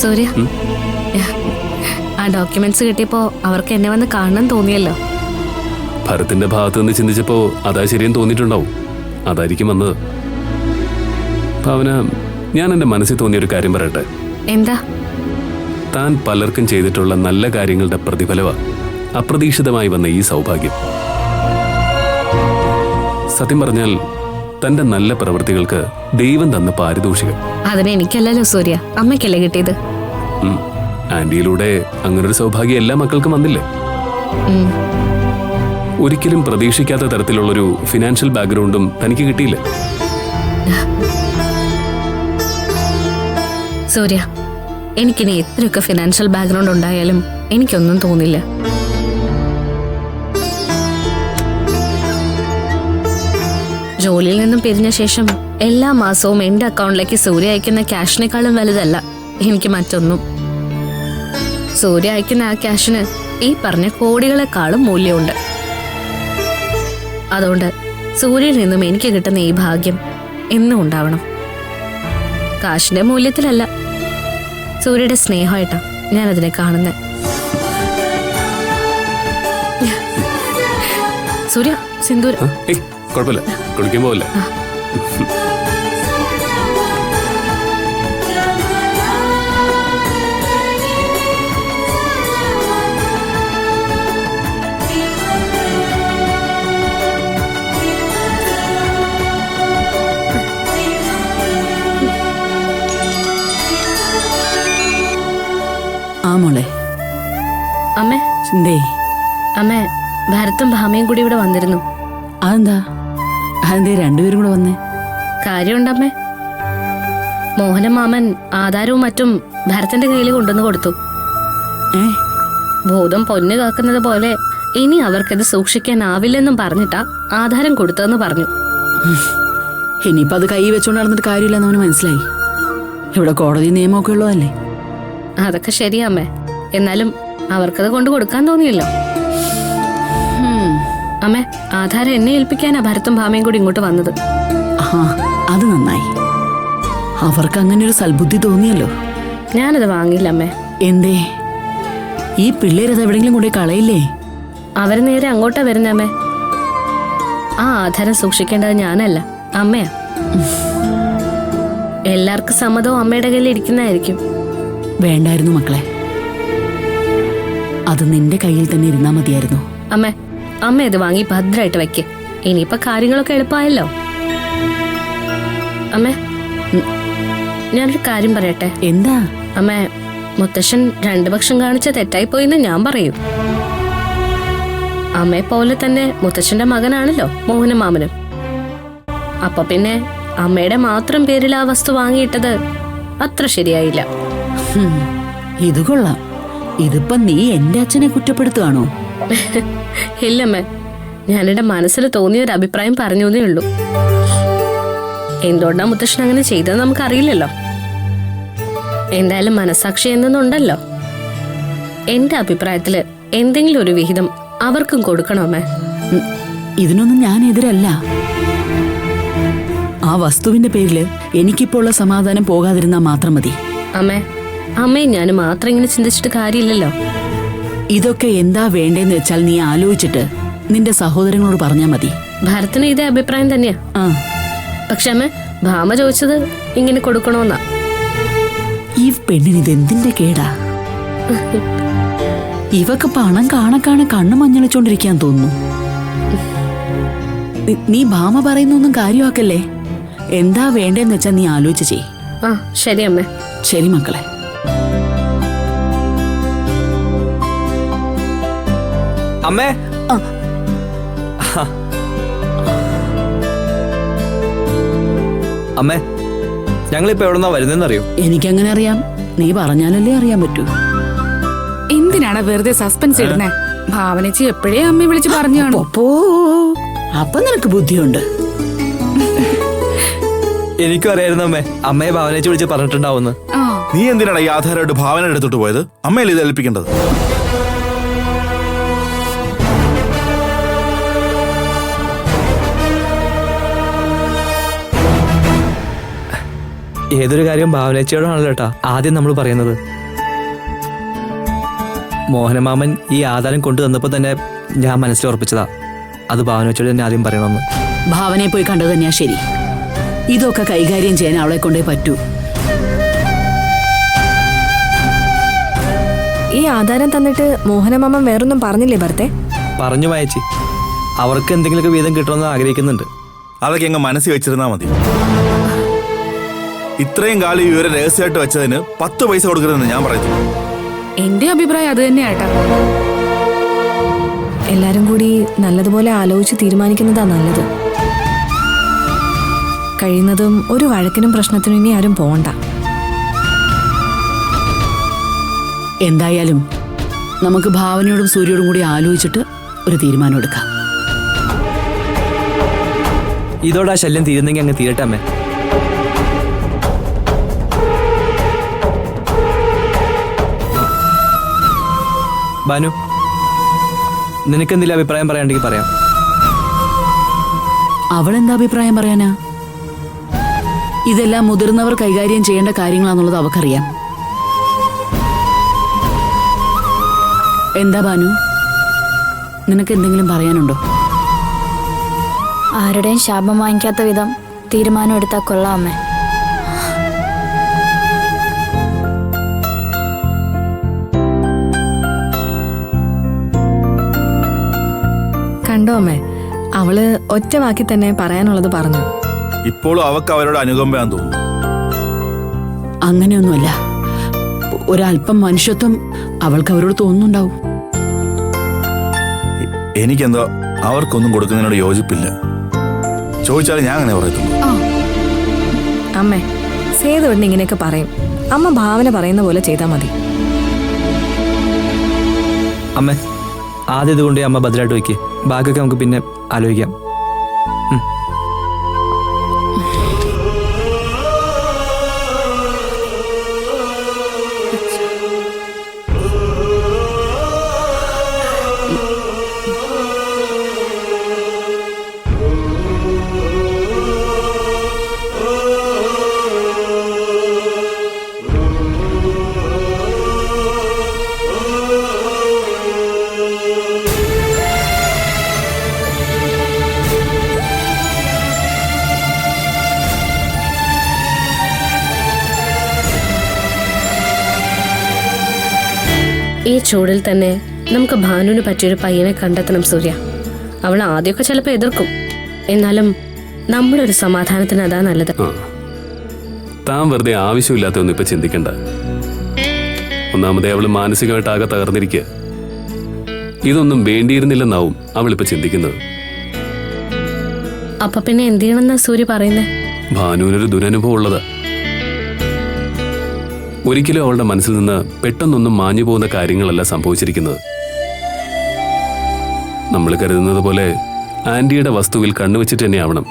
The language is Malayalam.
സൂര്യ, ആ ഡോക്യുമെന്റ്സ് കിട്ടിയപ്പോ അവർക്ക് എന്നെ വന്ന് കാണണം തോന്നിയല്ലോ. ഭരത്തിന്റെ ഭാഗത്ത് നിന്ന് ചിന്തിച്ചപ്പോ അതാ ശരിയെന്ന് തോന്നിയിട്ടുണ്ടാവും. അതായിരിക്കും വന്നത്. ഭാവന, ഞാൻ എന്റെ മനസ്സിൽ തോന്നിയ ഒരു കാര്യം പറയട്ടെ. എന്താ? താൻ പലർക്കും ചെയ്തിട്ടുള്ള നല്ല കാര്യങ്ങളുടെ പ്രതിഫലവ അപ്രതീക്ഷിതമായി വന്ന ഈ സൗഭാഗ്യം. സത്യം പറഞ്ഞാൽ തന്റെ നല്ല പ്രവൃത്തികൾക്ക് ദൈവം തന്ന പാരിതോഷികം. അതിന് എനിക്കല്ലല്ലോ സൂര്യ, അമ്മയ്ക്കല്ലേ കിട്ടിയത്. ആന്റിയിലൂടെ അങ്ങനൊരു സൗഭാഗ്യം എല്ലാ മക്കൾക്കും വന്നില്ലേ? ഒരിക്കലും പ്രതീക്ഷിക്കാത്ത തരത്തിലുള്ളൊരു ഫിനാൻഷ്യൽ ബാക്ക്ഗ്രൗണ്ടും തനിക്ക് കിട്ടിയില്ലേ? സൂര്യ, എനിക്കിനി എത്രയൊക്കെ ഫിനാൻഷ്യൽ ബാക്ക്ഗ്രൗണ്ട് ഉണ്ടായാലും എനിക്കൊന്നും തോന്നില്ല. ജോലിയിൽ നിന്നും പിരിഞ്ഞ ശേഷം എല്ലാ മാസവും എന്റെ അക്കൗണ്ടിലേക്ക് സൂര്യ അയക്കുന്ന ക്യാഷിനേക്കാളും വലുതല്ല എനിക്ക് മറ്റൊന്നും. സൂര്യ അയക്കുന്ന ആ ക്യാഷിന് ഈ പറഞ്ഞ കോടികളെക്കാളും മൂല്യമുണ്ട്. അതുകൊണ്ട് സൂര്യയിൽ നിന്നും എനിക്ക് കിട്ടുന്ന ഈ ഭാഗ്യം എന്നും ഉണ്ടാവണം. കാശിന്റെ മൂല്യത്തിലല്ല, സൂര്യയുടെ സ്നേഹമായിട്ടാ ഞാനതിനെ കാണുന്നത്. സൂര്യ, സിന്ദൂരം. കുഴപ്പമില്ല, കുളിക്കാൻ പോവല്ലേ? ആ മോളെ. അമ്മേ, അമ്മേ, ഭരത്തും ഭാമയും കൂടി ഇവിടെ വന്നിരുന്നു. അതെന്താ? അതെന്തേ രണ്ടുപേരും കൂടെ വന്നേ? കാര്യമുണ്ടമ്മേ. മോഹന മാമൻ ആധാരവും മറ്റും ഭരതന്റെ കയ്യിൽ കൊണ്ടുവന്ന് കൊടുത്തു. ഭൂതം പൊന്നു കാക്കുന്നത് പോലെ ഇനി അവർക്കിത് സൂക്ഷിക്കാനാവില്ലെന്നും പറഞ്ഞിട്ടാ ആധാരം കൊടുത്തതെന്ന് പറഞ്ഞു. ഇനിയിപ്പോ അത് കൈ വെച്ചോണ്ട് നടന്നിട്ട് കാര്യമില്ലെന്ന് അവന് മനസ്സിലായി. ഇവിടെ കോടതി നിയമമൊക്കെ ഉള്ളതല്ലേ. അതൊക്കെ ശരിയാമ്മേ, എന്നാലും അവർക്കത് കൊണ്ട് കൊടുക്കാൻ തോന്നിയല്ലോ. അമ്മേ, ആധാരം എന്നെ ഏൽപ്പിക്കാനാ ഭരത്തും ഭാമയും കൂടി ഇങ്ങോട്ട് വന്നത്. അത് നന്നായി. അവർക്ക് അങ്ങനെ ഒരു സൽബുദ്ധി തോന്നിയല്ലോ. ഞാനത് വാങ്ങിയില്ല അമ്മേ. എന്തേ? ഈ പിള്ളേരത് എവിടെങ്കിലും കൊണ്ടേ കളയില്ലേ? അവര് നേരെ അങ്ങോട്ടാ വരുന്നമ്മേ. ആ ആധാരം സൂക്ഷിക്കേണ്ടത് ഞാനല്ല, അമ്മയാ. എല്ലാവർക്കും സമ്മതവും അമ്മയുടെ കയ്യിൽ ഇരിക്കുന്നതായിരിക്കും. വേണ്ടായിരുന്നു മക്കളെ, അത് നിന്റെ കയ്യിൽ തന്നെ ഇരുന്നാ മതിയായിരുന്നു. അമ്മേ, അമ്മ ഇത് വാങ്ങി ഭദ്രമായിട്ട് വെക്ക്. ഇനിയിപ്പൊ കാര്യങ്ങളൊക്കെ എളുപ്പമായല്ലോ. അമ്മേ, ഞാനൊരു കാര്യം പറയട്ടെ? എന്താ? അമ്മേ, മുത്തശ്ശൻ രണ്ടു പക്ഷം കാണിച്ച തെറ്റായി പോയിന്ന് ഞാൻ പറയൂ. അമ്മയെ പോലെ തന്നെ മുത്തശ്ശന്റെ മകനാണല്ലോ മോഹനമാമനും. അപ്പൊ പിന്നെ അമ്മയുടെ മാത്രം പേരിൽ ആ വസ്തു വാങ്ങിയിട്ടത് അത്ര ശരിയായില്ല. ഇത് കൊള്ളാം. ഇതിപ്പോ നീ എന്റെ അച്ഛനെ കുറ്റപ്പെടുത്തുകയാണോ? ഇല്ലമ്മേ, ഞാനെന്റെ മനസ്സിൽ തോന്നിയ ഒരു അഭിപ്രായം പറഞ്ഞേ ഉള്ളൂ. എന്തുകൊണ്ടാ മുത്തശ്ശൻ അങ്ങനെ ചെയ്തത് നമുക്കറിയില്ലല്ലോ. എന്തായാലും മനസാക്ഷി എന്നൊന്നുണ്ടല്ലോ. എന്റെ അഭിപ്രായത്തില് എന്തെങ്കിലും ഒരു വിഹിതം അവർക്കും കൊടുക്കണമേ. ഇതിനൊന്നും ഞാൻ എതിരല്ല. ആ വസ്തുവിന്റെ പേരില് എനിക്കിപ്പോ ഉള്ള സമാധാനം പോകാതിരുന്നാ മാത്രം മതി. അമ്മേ, അമ്മയും ഞാനും മാത്രം ഇങ്ങനെ ചിന്തിച്ചിട്ട് കാര്യമില്ലല്ലോ. ഇതൊക്കെ എന്താ വേണ്ടേന്ന് വെച്ചാൽ നീ ആലോചിച്ചിട്ട് നിന്റെ സഹോദരങ്ങളോട് പറഞ്ഞാ മതി. ഭരത്തിന് ഇതേ അഭിപ്രായം തന്നെയാ. പക്ഷെ അമ്മ, ഭാമ ചോദിച്ചത് ഇങ്ങനെ കൊടുക്കണോന്നാ. ഈ പെണ്ണിന് ഇതെന്തിന്റെ കേടാ? ഇവക്ക് പണം കാണാൻ കണ്ണു മഞ്ഞളിച്ചോണ്ടിരിക്കാൻ തോന്നുന്നു. നീ ഭാമ പറയുന്നൊന്നും കാര്യമാക്കല്ലേ. എന്താ വേണ്ടേന്ന് വെച്ചാ നീ ആലോചിച്ച് ചെയ്. ശരി അമ്മേ. ശരി മക്കളെ. അമ്മേ, അമ്മേ, ഞങ്ങളിപ്പോ എവിടെന്നാ വരുന്നറിയോ? എനിക്കെങ്ങനെ അറിയാം? നീ പറഞ്ഞാലല്ലേ അറിയാൻ പറ്റൂ. എന്തിനാണ് വെറുതെ സസ്പെൻസ് ഇടുന്നേ? ഭാവനച്ചി എപ്പോഴേ അമ്മ വിളിച്ച് പറഞ്ഞു കാണും. അപ്പൊ നിനക്ക് ബുദ്ധിയുണ്ട്. എനിക്കും അറിയായിരുന്നു അമ്മേ, അമ്മയെ ഭാവനച്ചി വിളിച്ച് പറഞ്ഞിട്ടുണ്ടാവുന്നു. നീ എന്തിനാണ് ഈ ആധാരമായിട്ട് ഭാവന എടുത്തിട്ട് പോയത്? അമ്മയല്ലേ ഇത് ഏൽപ്പിക്കേണ്ടത്? ഏതൊരു കാര്യം ഭാവനേച്ചിയോടാണല്ലോ ഏട്ടാ ആദ്യം നമ്മൾ പറയുന്നത്. മോഹനമാമൻ ഈ ആധാരം കൊണ്ടു തന്നപ്പോൾ തന്നെ ഞാൻ മനസ്സിൽ ഉറപ്പിച്ചതാ അത് ഭാവനേച്ചിയോട് തന്നെ ആദ്യം പറയണമെന്ന്. ഭാവനയെ പോയി കണ്ടത് തന്നെയാ ശരി. ഇതൊക്കെ കൈകാര്യം ചെയ്യാൻ അവളെ കൊണ്ടേ പറ്റൂ. ഈ ആധാരം തന്നിട്ട് മോഹനമാമൻ വേറൊന്നും പറഞ്ഞില്ലേ ഭർത്തെ? പറഞ്ഞു വായിച്ചി, അവർക്ക് എന്തെങ്കിലുമൊക്കെ വീതം കിട്ടണമെന്ന് ആഗ്രഹിക്കുന്നുണ്ട്. അതൊക്കെ എങ്ങ് മനസ്സിൽ വെച്ചിരുന്നാ മതി. ഇത്രയും കാലം ഈ വിവരം രഹസ്യമായിട്ട് വെച്ചതിന് 10 പൈസ കൊടുക്കരുതെന്ന് ഞാൻ പറയുന്നു. എന്റെ അഭിപ്രായം അത് തന്നെയാട്ടാ. എല്ലാരും കൂടി നല്ലതുപോലെ ആലോചിച്ച് തീരുമാനിക്കുന്നതാ നല്ലത്. കഴിയുന്നതും ഒരു വഴക്കിനും പ്രശ്നത്തിനും ഇനി ആരും പോണ്ട. എന്തായാലും നമുക്ക് ഭാവനയോടും സൂര്യയോടും കൂടി ആലോചിച്ചിട്ട് ഒരു തീരുമാനം എടുക്കാം. ഇതോടെ ആ ശല്യം തീരുന്നെങ്കിൽ അങ്ങ് തീരട്ടെ അമ്മേ. ബാനു, നിനക്കെന്തെങ്കിലും അഭിപ്രായം പറയാണ്ടെങ്കിൽ പറയാം. അവളെന്താ അഭിപ്രായം പറയാനാ? ഇതെല്ലാം മുതിർന്നവർ കൈകാര്യം ചെയ്യേണ്ട കാര്യങ്ങളാന്നുള്ളത് അവക്കറിയാം. എന്താ ബാനു, നിനക്ക് എന്തെങ്കിലും പറയാനുണ്ടോ? ആരുടെയും ശാപം വാങ്ങിക്കാത്ത വിധം തീരുമാനം എടുത്താൽ കൊള്ളാം അമ്മേ. കണ്ടോ അമ്മേ, അവള് ഒറ്റ വാക്കി തന്നെ പറയാനുള്ളത് പറഞ്ഞു. ഇപ്പോഴും അവർക്ക് അവരോട് അനുകമ്പയാന്ന് തോന്നുന്നു. അങ്ങനെയൊന്നുമല്ല, ഒരല്പം മനുഷ്യത്വം അവൾക്ക് അവരോട് തോന്നുന്നുണ്ടാവും. എനിക്കെന്തോ അവർക്കൊന്നും കൊടുക്കുന്നതിനോട് യോജിപ്പില്ല. ചോദിച്ചാലും ഞാൻ അങ്ങനെ പറയത്തുള്ളൂ. അമ്മേ, സേതുവിന് ഇങ്ങനെയൊക്കെ പറയും. അമ്മ ഭാവന പറയുന്ന പോലെ ചെയ്താൽ മതി. അമ്മേ, ആദ്യം ഇതുകൊണ്ട് അമ്മ ഭദ്രമായിട്ട് വയ്ക്ക്. ബാക്കിയൊക്കെ നമുക്ക് പിന്നെ ആലോചിക്കാം. ഈ ചൂടിൽ തന്നെ നമുക്ക് ഭാനുവിന് പറ്റിയൊരു പയ്യനെ കണ്ടെത്തണം സൂര്യ. അവൾ ആദ്യമൊക്കെ ചിലപ്പോൾ എതിർക്കും, എന്നാലും നമ്മുടെ ഒരു സമാധാനത്തിന് അതാ നല്ലത്. താൻ വെറുതെ ആവശ്യമില്ലാത്തൊന്നും ഇപ്പൊ ചിന്തിക്കണ്ട. ഒന്നാമതേ അവള് മാനസികമായിട്ട് ആകെ തകർന്നിരിക്കുക. ഇതൊന്നും വേണ്ടിയിരുന്നില്ലെന്നാവും അവളിപ്പോ ചിന്തിക്കുന്നത്. അപ്പൊ പിന്നെ എന്ത് ചെയ്യണമെന്നാ സൂര്യ പറയുന്നേ? ഭാനുവിനൊരു ദുരനുഭവം ഉള്ളത്. ഒരിക്കലും അവളുടെ മനസ്സിൽ നിന്ന് പെട്ടെന്നൊന്നും മാഞ്ഞു പോകുന്ന കാര്യങ്ങളല്ല സംഭവിച്ചിരിക്കുന്നത്. നമ്മൾ കരുതുന്നത് പോലെ ആന്റിയുടെ വസ്തുവിൽ കണ്ണുവെച്ചിട്ട് തന്നെയാവണം